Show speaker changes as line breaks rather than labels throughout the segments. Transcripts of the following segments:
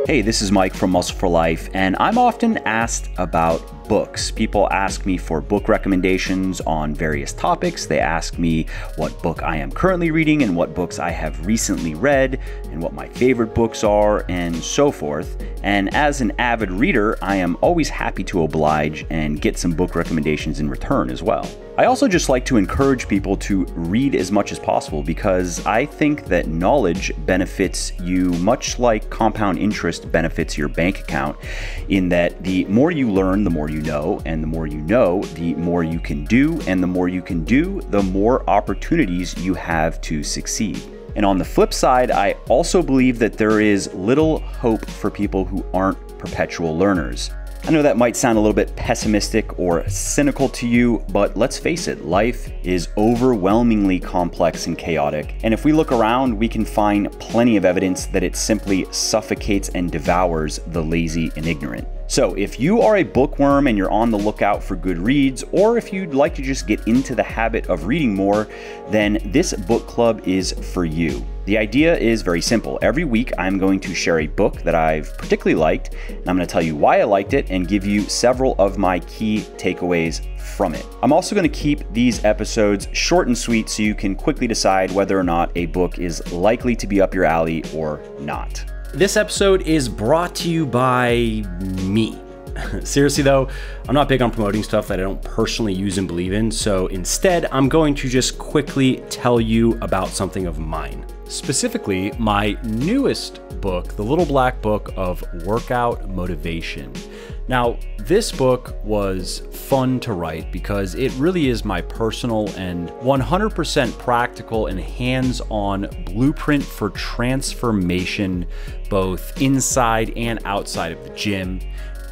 Hey, this is Mike from Muscle for Life, and I'm often asked about books. People ask me for book recommendations on various topics. They ask me what book I am currently reading and what books I have recently read and what my favorite books are and so forth. And as an avid reader, I am always happy to oblige and get some book recommendations in return as well. I also just like to encourage people to read as much as possible because I think that knowledge benefits you much like compound interest benefits your bank account, in that the more you learn, the more you know, and the more you know, the more you can do, and the more you can do, the more opportunities you have to succeed. And on the flip side, I also believe that there is little hope for people who aren't perpetual learners. I know that might sound a little bit pessimistic or cynical to you, but let's face it, life is overwhelmingly complex and chaotic. And if we look around, we can find plenty of evidence that it simply suffocates and devours the lazy and ignorant. So if you are a bookworm and you're on the lookout for good reads, or if you'd like to just get into the habit of reading more, then this book club is for you. The idea is very simple. Every week, I'm going to share a book that I've particularly liked, and I'm going to tell you why I liked it and give you several of my key takeaways from it. I'm also going to keep these episodes short and sweet so you can quickly decide whether or not a book is likely to be up your alley or not. This episode is brought to you by me. Seriously though, I'm not big on promoting stuff that I don't personally use and believe in, so instead I'm going to just quickly tell you about something of mine. Specifically, my newest book, The Little Black Book of Workout Motivation. Now, this book was fun to write because it really is my personal and 100% practical and hands-on blueprint for transformation, both inside and outside of the gym.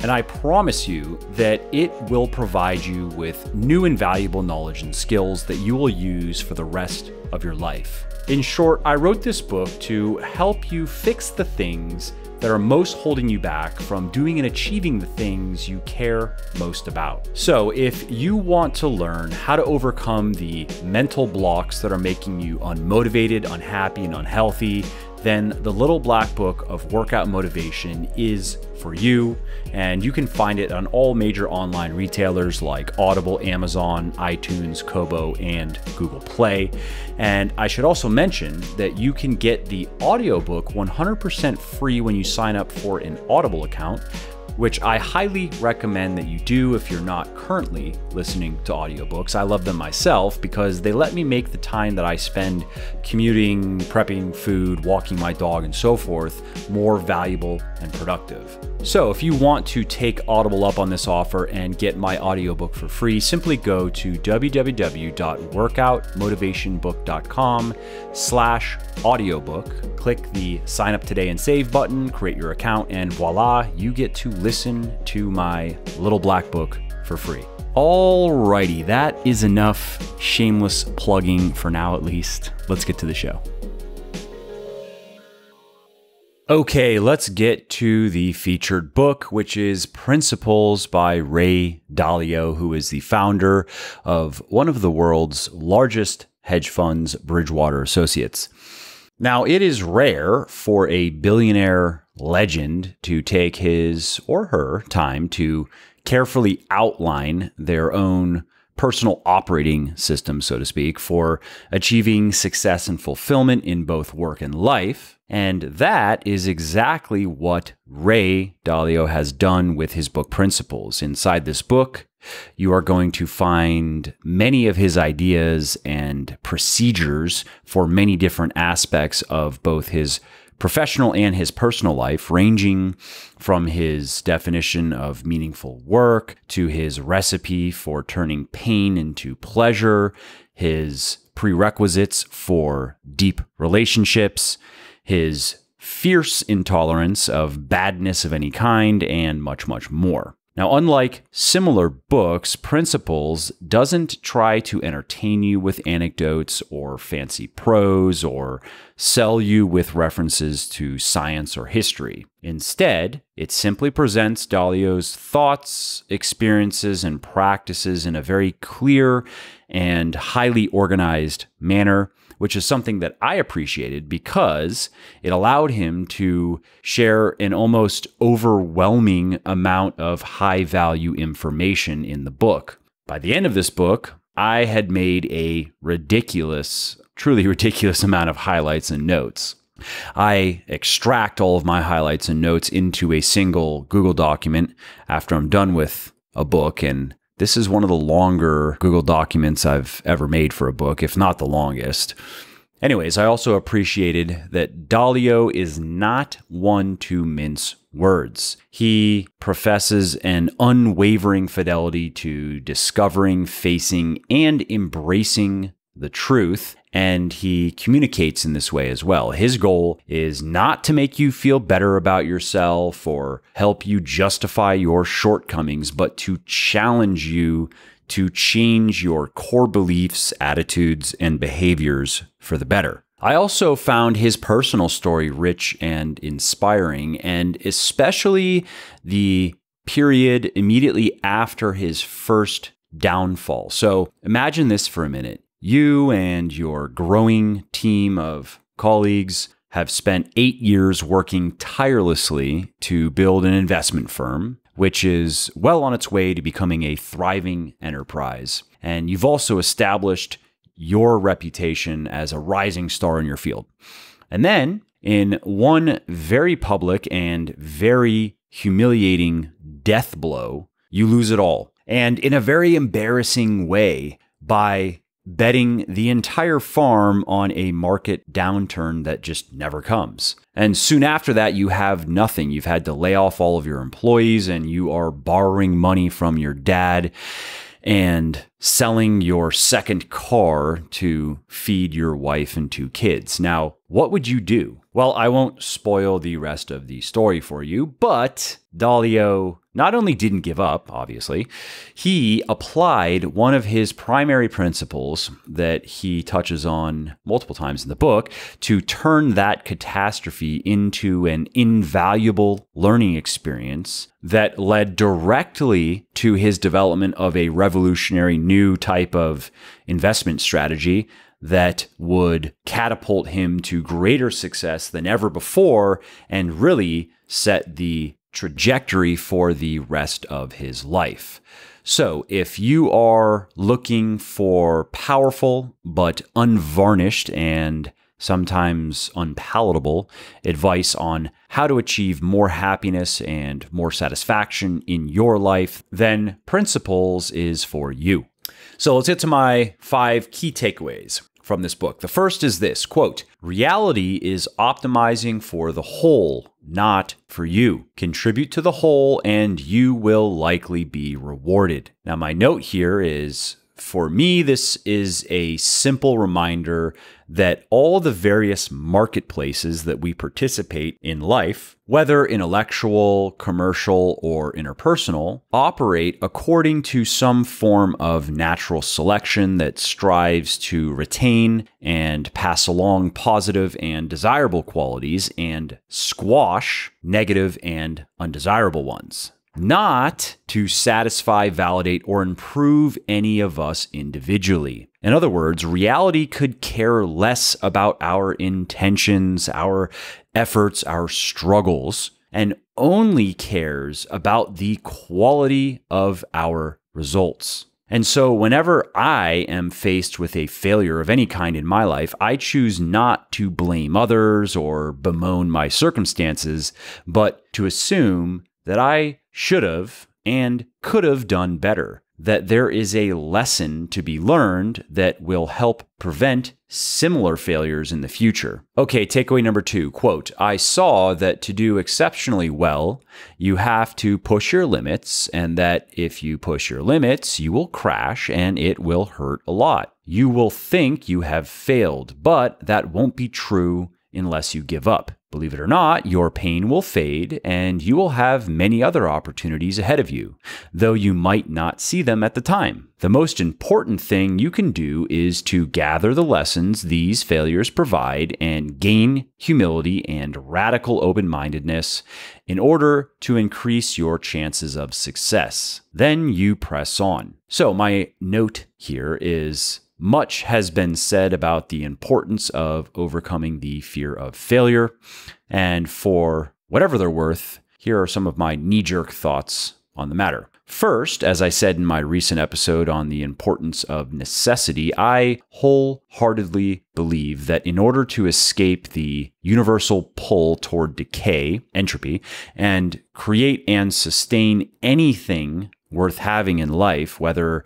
And I promise you that it will provide you with new and valuable knowledge and skills that you will use for the rest of your life. In short, I wrote this book to help you fix the things that are most holding you back from doing and achieving the things you care most about. So if you want to learn how to overcome the mental blocks that are making you unmotivated, unhappy, and unhealthy, then The Little Black Book of Workout Motivation is for you, and you can find it on all major online retailers like Audible, Amazon, iTunes, Kobo, and Google Play. And I should also mention that you can get the audiobook 100% free when you sign up for an Audible account, which I highly recommend that you do if you're not currently listening to audiobooks. I love them myself because they let me make the time that I spend commuting, prepping food, walking my dog, and so forth more valuable and productive. So if you want to take Audible up on this offer and get my audiobook for free, simply go to www.workoutmotivationbook.com/audiobook, click the sign up today and save button, create your account, and voila, you get to listen to my Little Black Book for free. Alrighty, that is enough shameless plugging for now at least. Let's get to the show. Okay, let's get to the featured book, which is Principles by Ray Dalio, who is the founder of one of the world's largest hedge funds, Bridgewater Associates. Now, it is rare for a billionaire legend to take his or her time to carefully outline their own personal operating system, so to speak, for achieving success and fulfillment in both work and life. And that is exactly what Ray Dalio has done with his book Principles. Inside this book, you are going to find many of his ideas and procedures for many different aspects of both his professional and his personal life, ranging from his definition of meaningful work to his recipe for turning pain into pleasure, his prerequisites for deep relationships, his fierce intolerance of badness of any kind, and much, much more. Now, unlike similar books, Principles doesn't try to entertain you with anecdotes or fancy prose or sell you with references to science or history. Instead, it simply presents Dalio's thoughts, experiences, and practices in a very clear and highly organized manner, which is something that I appreciated because it allowed him to share an almost overwhelming amount of high-value information in the book. By the end of this book, I had made a truly ridiculous amount of highlights and notes. I extract all of my highlights and notes into a single Google document after I'm done with a book, and this is one of the longer Google documents I've ever made for a book, if not the longest. Anyways, I also appreciated that Dalio is not one to mince words. He professes an unwavering fidelity to discovering, facing, and embracing the truth, and he communicates in this way as well. His goal is not to make you feel better about yourself or help you justify your shortcomings, but to challenge you to change your core beliefs, attitudes, and behaviors for the better. I also found his personal story rich and inspiring, and especially the period immediately after his first downfall. So imagine this for a minute. You and your growing team of colleagues have spent 8 years working tirelessly to build an investment firm, which is well on its way to becoming a thriving enterprise. And you've also established your reputation as a rising star in your field. And then, in one very public and very humiliating death blow, you lose it all. And in a very embarrassing way by betting the entire farm on a market downturn that just never comes. And soon after that, you have nothing. You've had to lay off all of your employees, and you are borrowing money from your dad and selling your second car to feed your wife and 2 kids. Now, what would you do? Well, I won't spoil the rest of the story for you, but Dalio not only didn't give up, obviously, he applied one of his primary principles that he touches on multiple times in the book to turn that catastrophe into an invaluable learning experience that led directly to his development of a revolutionary new type of investment strategy that would catapult him to greater success than ever before and really set the trajectory for the rest of his life. So if you are looking for powerful but unvarnished and sometimes unpalatable advice on how to achieve more happiness and more satisfaction in your life, then Principles is for you. So let's get to my 5 key takeaways from this book. The first is this, quote, "Reality is optimizing for the whole, not for you. Contribute to the whole and you will likely be rewarded." Now, my note here is, for me, this is a simple reminder that all the various marketplaces that we participate in life, whether intellectual, commercial, or interpersonal, operate according to some form of natural selection that strives to retain and pass along positive and desirable qualities and squash negative and undesirable ones. Not to satisfy, validate, or improve any of us individually. In other words, reality could care less about our intentions, our efforts, our struggles, and only cares about the quality of our results. And so whenever I am faced with a failure of any kind in my life, I choose not to blame others or bemoan my circumstances, but to assume that I should have and could have done better, that there is a lesson to be learned that will help prevent similar failures in the future. Okay, takeaway number 2, quote, "I saw that to do exceptionally well, you have to push your limits, and that if you push your limits, you will crash and it will hurt a lot. You will think you have failed, but that won't be true unless you give up. Believe it or not, your pain will fade and you will have many other opportunities ahead of you, though you might not see them at the time. The most important thing you can do is to gather the lessons these failures provide and gain humility and radical open-mindedness in order to increase your chances of success. Then you press on. So my note here is, much has been said about the importance of overcoming the fear of failure, and for whatever they're worth, here are some of my knee-jerk thoughts on the matter. First, as I said in my recent episode on the importance of necessity, I wholeheartedly believe that in order to escape the universal pull toward decay, entropy, and create and sustain anything worth having in life, whether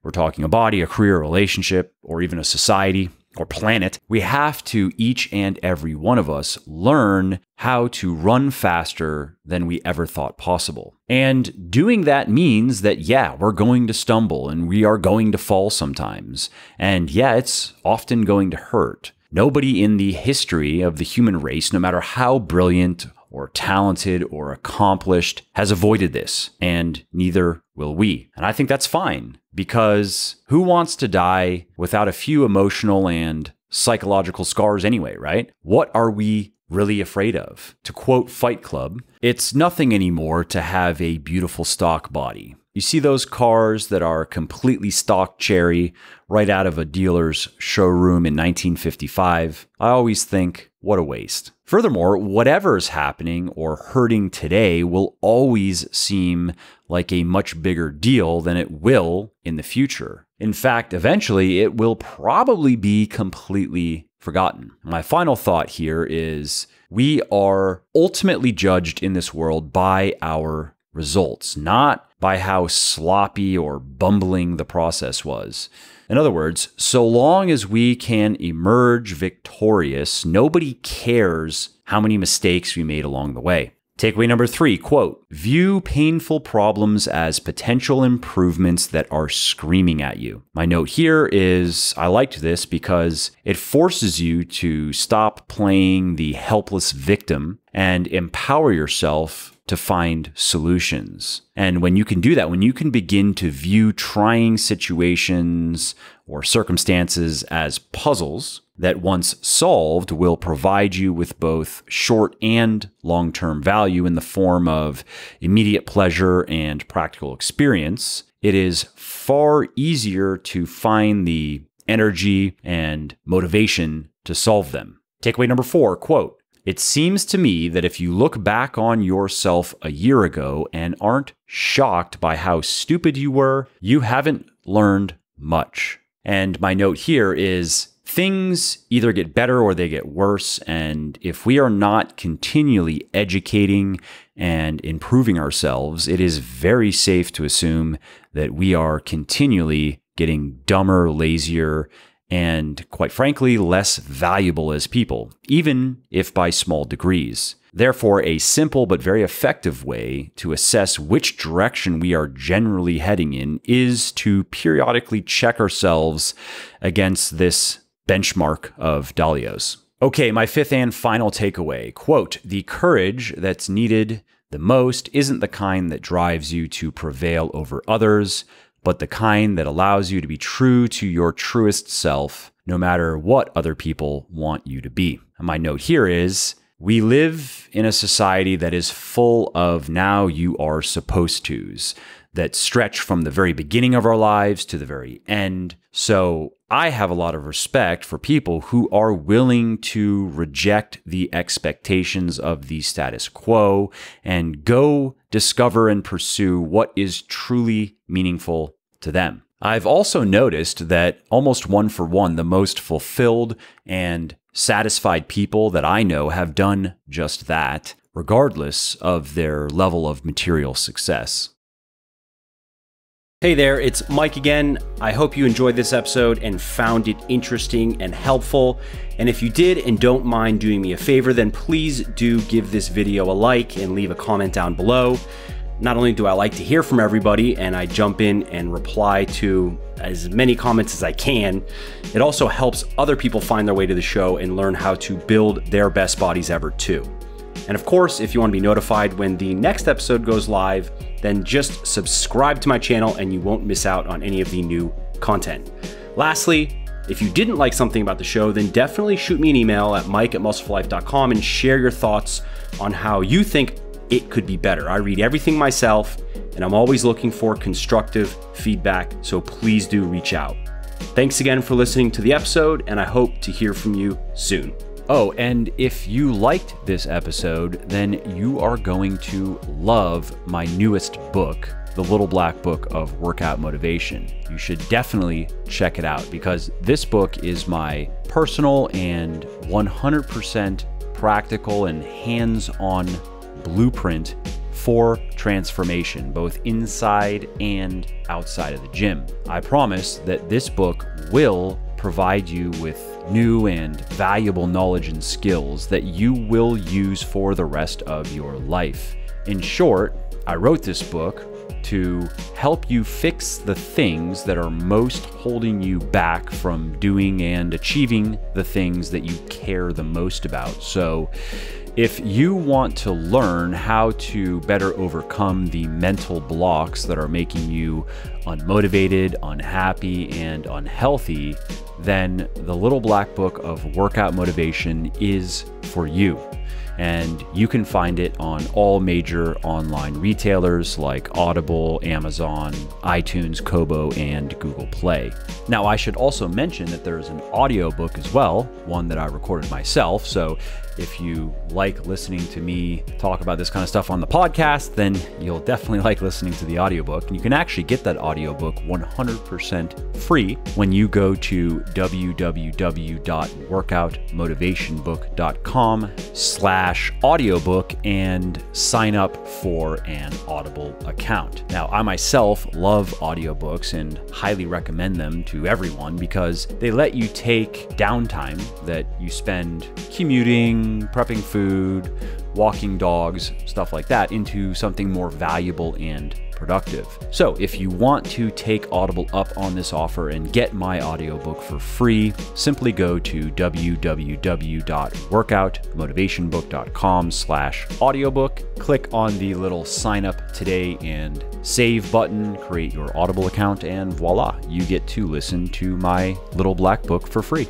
we're talking a body, a career, a relationship, or even a society or planet, we have to, each and every one of us, learn how to run faster than we ever thought possible. And doing that means that, yeah, we're going to stumble and we are going to fall sometimes. And yeah, it's often going to hurt. Nobody in the history of the human race, no matter how brilliant or talented or accomplished, has avoided this, and neither will we. And I think that's fine, because who wants to die without a few emotional and psychological scars anyway, right? What are we really afraid of? To quote Fight Club, it's nothing anymore to have a beautiful stock body. You see those cars that are completely stock cherry right out of a dealer's showroom in 1955? I always think, what a waste. Furthermore, whatever's happening or hurting today will always seem like a much bigger deal than it will in the future. In fact, eventually it will probably be completely forgotten. My final thought here is we are ultimately judged in this world by our results, not by how sloppy or bumbling the process was. In other words, so long as we can emerge victorious, nobody cares how many mistakes we made along the way. Takeaway number 3, quote, view painful problems as potential improvements that are screaming at you. My note here is I liked this because it forces you to stop playing the helpless victim and empower yourself to find solutions. And when you can do that, when you can begin to view trying situations or circumstances as puzzles that once solved will provide you with both short and long-term value in the form of immediate pleasure and practical experience, it is far easier to find the energy and motivation to solve them. Takeaway number 4, quote, it seems to me that if you look back on yourself a year ago and aren't shocked by how stupid you were, you haven't learned much. And my note here is things either get better or they get worse. And if we are not continually educating and improving ourselves, it is very safe to assume that we are continually getting dumber, lazier, and quite frankly, less valuable as people, even if by small degrees. Therefore, a simple but very effective way to assess which direction we are generally heading in is to periodically check ourselves against this benchmark of Dalio's. Okay, my 5th and final takeaway, quote, the courage that's needed the most isn't the kind that drives you to prevail over others, but the kind that allows you to be true to your truest self, no matter what other people want you to be. And my note here is, we live in a society that is full of now you are supposed tos that stretch from the very beginning of our lives to the very end. So I have a lot of respect for people who are willing to reject the expectations of the status quo and go discover and pursue what is truly meaningful to them. I've also noticed that almost one for one, the most fulfilled and satisfied people that I know have done just that, regardless of their level of material success.
Hey there, it's Mike again. I hope you enjoyed this episode and found it interesting and helpful. And if you did and don't mind doing me a favor, then please do give this video a like and leave a comment down below. Not only do I like to hear from everybody and I jump in and reply to as many comments as I can, it also helps other people find their way to the show and learn how to build their best bodies ever too. And of course, if you want to be notified when the next episode goes live, then just subscribe to my channel and you won't miss out on any of the new content. Lastly, if you didn't like something about the show, then definitely shoot me an email at mike@muscleforlife.com and share your thoughts on how you think it could be better. I read everything myself and I'm always looking for constructive feedback, so please do reach out. Thanks again for listening to the episode, and I hope to hear from you soon.
Oh, and if you liked this episode, then you are going to love my newest book, The Little Black Book of Workout Motivation. You should definitely check it out because this book is my personal and 100% practical and hands-on blueprint for transformation, both inside and outside of the gym. I promise that this book will provide you with new and valuable knowledge and skills that you will use for the rest of your life. In short, I wrote this book to help you fix the things that are most holding you back from doing and achieving the things that you care the most about. So if you want to learn how to better overcome the mental blocks that are making you unmotivated, unhappy, and unhealthy, then the Little Black Book of Workout Motivation is for you. And you can find it on all major online retailers like Audible, Amazon, iTunes, Kobo, and Google Play. Now, I should also mention that there's an audiobook as well, one that I recorded myself. So if you like listening to me talk about this kind of stuff on the podcast, then you'll definitely like listening to the audiobook. And you can actually get that audiobook 100% free when you go to www.workoutmotivationbook.com/audiobook and sign up for an Audible account. Now, I myself love audiobooks and highly recommend them to everyone because they let you take downtime that you spend commuting, prepping food, walking dogs, stuff like that, into something more valuable and productive. So if you want to take Audible up on this offer and get my audiobook for free, simply go to www.workoutmotivationbook.com/audiobook, click on the little sign up today and save button, create your Audible account, and voila, you get to listen to my Little Black Book for free.